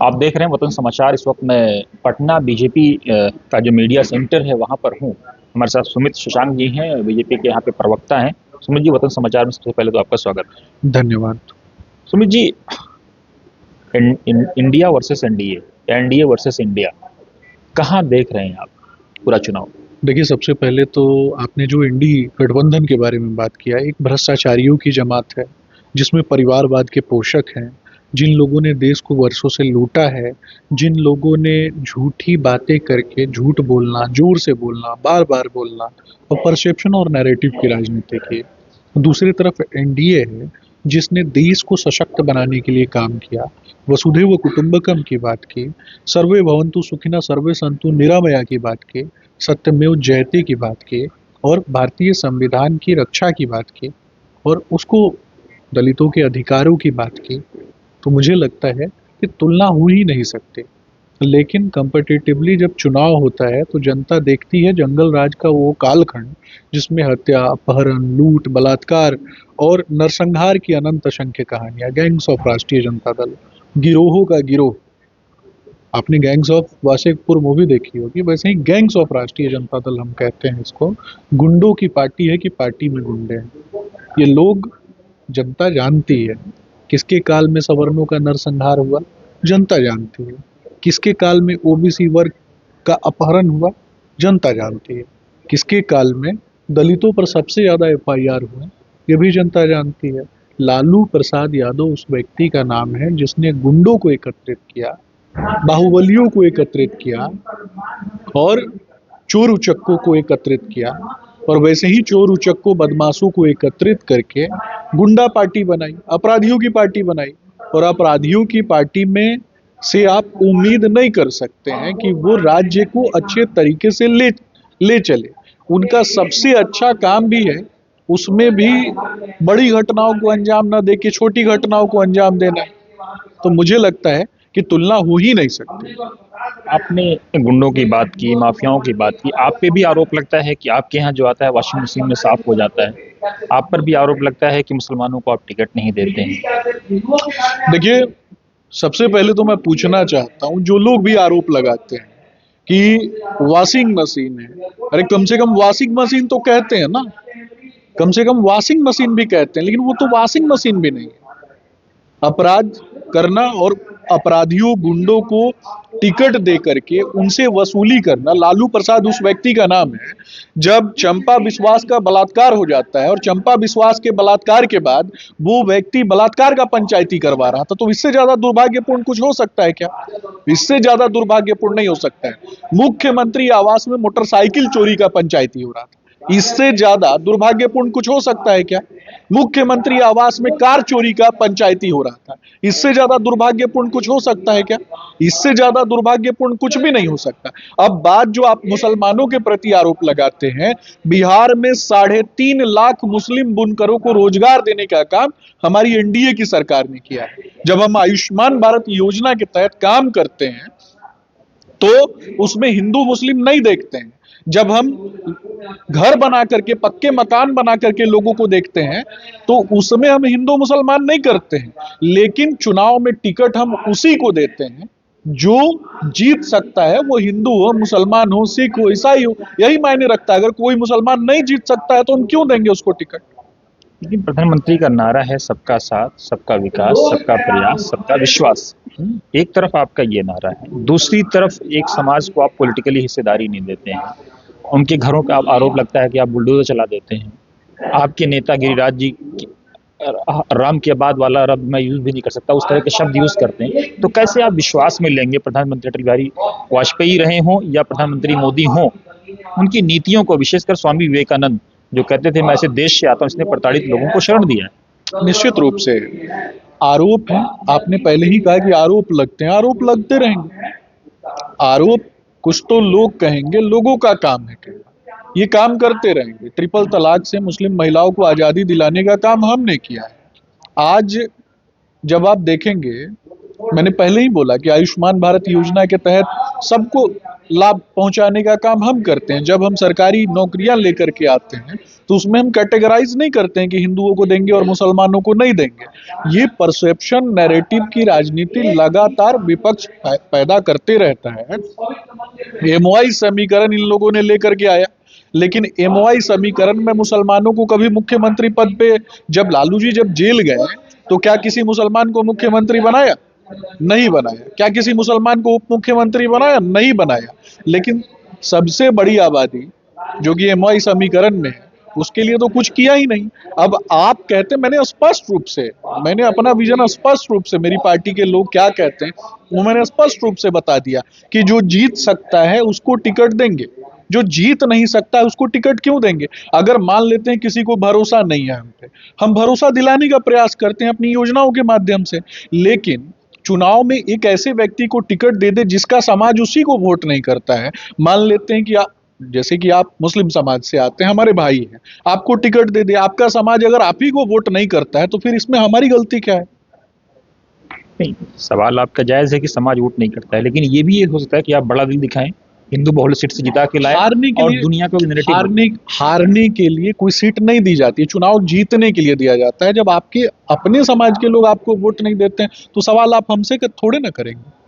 आप देख रहे हैं वतन समाचार। इस वक्त मैं पटना बीजेपी का जो मीडिया सेंटर है वहां पर हूं। हमारे साथ सुमित शशांक जी हैं, बीजेपी के यहाँ पे प्रवक्ता हैं। सुमित जी, वतन समाचार में सबसे पहले तो आपका स्वागत। धन्यवाद। Sumit ji, India versus NDA या एनडीए वर्सेस इंडिया, कहाँ देख रहे हैं आप पूरा चुनाव? देखिए, सबसे पहले तो आपने जो इंडी गठबंधन के बारे में बात किया, एक भ्रष्टाचारियों की जमात है, जिसमें परिवारवाद के पोषक हैं, जिन लोगों ने देश को वर्षों से लूटा है, जिन लोगों ने झूठी बातें करके झूठ बोलना, जोर से बोलना, बार-बार बोलना और परसेप्शन और नैरेटिव की राजनीति की। दूसरी तरफ एनडीए है, जिसने देश को सशक्त बनाने के लिए काम किया, वसुधैव कुटुंबकम की बात की, सर्वे भवन्तु सुखिनः सर्वे सन्तु निरामया की बात की, सत्यमेव जयते की बात की और भारतीय संविधान की रक्षा की बात की और उसको दलितों के अधिकारों की बात की। तो मुझे लगता है कि तुलना हो ही नहीं सकती। लेकिन कंपेटिटिवली जब चुनाव होता है तो जनता देखती है जंगल राज का वो कालखंड, जिसमें हत्या, अपहरण, लूट, बलात्कार और नरसंहार की अनंत असंख्य कहानियां, गैंग्स ऑफ राष्ट्रीय जनता दल, गिरोहों का गिरोह। आपने गैंग्स ऑफ वासेपुर मूवी देखी होगी, वैसे ही गैंग्स ऑफ राष्ट्रीय जनता दल हम कहते हैं इसको। गुंडों की पार्टी है कि पार्टी में गुंडे हैं। ये लोग, जनता जानती है किसके काल में सवर्णों का नरसंहार हुआ, जनता जानती है किसके काल में ओबीसी वर्ग का अपहरण हुआ, जनता जानती है किसके काल में दलितों पर सबसे ज्यादा एफआईआर हुए, ये भी जनता जानती है। लालू प्रसाद यादव उस व्यक्ति का नाम है जिसने गुंडों को एकत्रित किया, बाहुबलियों को एकत्रित किया और चोर उचक्कों को एकत्रित किया और वैसे ही चोर उचक्कों बदमाशों को एकत्रित करके गुंडा पार्टी बनाई, अपराधियों की पार्टी बनाई। और अपराधियों की पार्टी में से आप उम्मीद नहीं कर सकते हैं कि वो राज्य को अच्छे तरीके से ले चले। उनका सबसे अच्छा काम भी है उसमें भी बड़ी घटनाओं को अंजाम न दे के छोटी घटनाओं को अंजाम देना है। तो मुझे लगता है कि तुलना हो ही नहीं सकती। आपने गुंडों की बात की, माफियाओं की बात की। आप पे भी आरोप लगता है कि आपके यहाँ जो आता है वॉशिंग मशीन में साफ हो जाता है। आप पर भी आरोप लगता है कि मुसलमानों को आप टिकट नहीं देते हैं। देखिए, सबसे पहले तो मैं पूछना चाहता हूँ, जो लोग भी आरोप लगाते हैं कि वॉशिंग मशीन है, अरे कम से कम वॉशिंग मशीन तो कहते हैं ना, कम से कम वॉशिंग मशीन भी कहते हैं, लेकिन वो तो वॉशिंग मशीन भी नहीं है। अपराध करना और अपराधियों, गुंडों को टिकट दे करके उनसे वसूली करना, लालू प्रसाद उस व्यक्ति का नाम है। जब चंपा विश्वास का बलात्कार हो जाता है और चंपा विश्वास के बलात्कार के बाद वो व्यक्ति बलात्कार का पंचायती करवा रहा था, तो इससे ज्यादा दुर्भाग्यपूर्ण कुछ हो सकता है क्या? इससे ज्यादा दुर्भाग्यपूर्ण नहीं हो सकता है। मुख्यमंत्री आवास में मोटरसाइकिल चोरी का पंचायती हो रहा था, इससे ज्यादा दुर्भाग्यपूर्ण कुछ हो सकता है क्या? मुख्यमंत्री आवास में कार चोरी का पंचायती हो रहा था, इससे ज्यादा दुर्भाग्यपूर्ण कुछ हो सकता है क्या? इससे ज्यादा दुर्भाग्यपूर्ण कुछ भी नहीं हो सकता। अब बात जो आप मुसलमानों के प्रति आरोप लगाते हैं, बिहार में 3.5 लाख मुस्लिम बुनकरों को रोजगार देने का काम हमारी एनडीए की सरकार ने किया है। जब हम आयुष्मान भारत योजना के तहत काम करते हैं तो उसमें हिंदू मुस्लिम नहीं देखते हैं। जब हम घर बना करके, पक्के मकान बना करके लोगों को देखते हैं तो उसमें हम हिंदू मुसलमान नहीं करते हैं। लेकिन चुनाव में टिकट हम उसी को देते हैं जो जीत सकता है, वो हिंदू हो, मुसलमान हो, सिख हो, ईसाई हो, यही मायने रखता है। अगर कोई मुसलमान नहीं जीत सकता है तो हम क्यों देंगे उसको टिकट? लेकिन प्रधानमंत्री का नारा है सबका साथ, सबका विकास, सबका प्रयास, सबका विश्वास। एक तरफ आपका ये नारा है, दूसरी तरफ एक समाज को आप पॉलिटिकली हिस्सेदारी नहीं देते हैं। उनके घरों का आप आरोप लगता है कि आप बुलडोजर चला देते हैं। आपके नेता गिरिराज जी राम के बाद वाला रब मैं यूज भी नहीं कर सकता, उस तरह के शब्द यूज करते हैं। तो कैसे आप विश्वास में लेंगे प्रधानमंत्री अटल बिहारी वाजपेयी रहे हों या प्रधानमंत्री मोदी हों, उनकी नीतियों को, विशेषकर स्वामी विवेकानंद जो कहते थे मैं ऐसे देश से आता हूं इसने प्रताड़ित लोगों को शरण दिया है। निश्चित रूप से आरोप है। आपने पहले ही कहा कि आरोप लगते हैं, आरोप लगते रहेंगे। आरोप कुछ तो लोग कहेंगे, लोगों का काम है कहना, ये काम करते रहेंगे। ट्रिपल तलाक से मुस्लिम महिलाओं को आजादी दिलाने का काम हमने किया है। आज जब आप देखेंगे, मैंने पहले ही बोला कि आयुष्मान भारत योजना के तहत सबको लाभ पहुंचाने का काम हम करते हैं। जब हम सरकारी नौकरियां लेकर के आते हैं तो उसमें हम कैटेगराइज नहीं करते हैं कि हिंदुओं को देंगे और मुसलमानों को नहीं देंगे। ये परसेप्शन नैरेटिव की राजनीति लगातार विपक्ष पैदा करते रहता है। एमओआई समीकरण इन लोगों ने लेकर के आया, लेकिन एमओआई समीकरण में मुसलमानों को कभी मुख्यमंत्री पद पे, जब लालू जी जब जेल गए तो क्या किसी मुसलमान को मुख्यमंत्री बनाया? नहीं बनाया। क्या किसी मुसलमान को उप मुख्यमंत्री बनाया? नहीं बनाया। लेकिन सबसे बड़ी आबादी जो कि एमओआई समीकरण में है, उसके लिए तो कुछ किया ही नहीं। अब आप कहते, मैंने अपना विजन स्पष्ट रूप से, मेरी पार्टी के लोग क्या कहते हैं वो मैंने स्पष्ट रूप से बता दिया कि जो जीत सकता है उसको टिकट देंगे, जो जीत नहीं सकता है उसको टिकट क्यों देंगे? अगर मान लेते हैं किसी को भरोसा नहीं है हम पे, हम भरोसा दिलाने का प्रयास करते हैं अपनी योजनाओं के माध्यम से। लेकिन चुनाव में एक ऐसे व्यक्ति को टिकट दे दे जिसका समाज उसी को वोट नहीं करता है। मान लेते हैं कि जैसे कि आप मुस्लिम समाज से आते हैं, हमारे भाई हैं, आपको टिकट दे दे, आपका समाज अगर आप ही को वोट नहीं करता है तो फिर इसमें हमारी गलती क्या है? नहीं, सवाल आपका जायज है कि समाज वोट नहीं करता है, लेकिन ये भी हो सकता है कि आप बड़ा दिल दिखाएं, हिंदू बहुल सीट से जिता के लाए हारने के और लिए दुनिया को नैरेटिव हारने के लिए कोई सीट नहीं दी जाती है, चुनाव जीतने के लिए दिया जाता है। जब आपके अपने समाज के लोग आपको वोट नहीं देते हैं तो सवाल आप हमसे थोड़े ना करेंगे।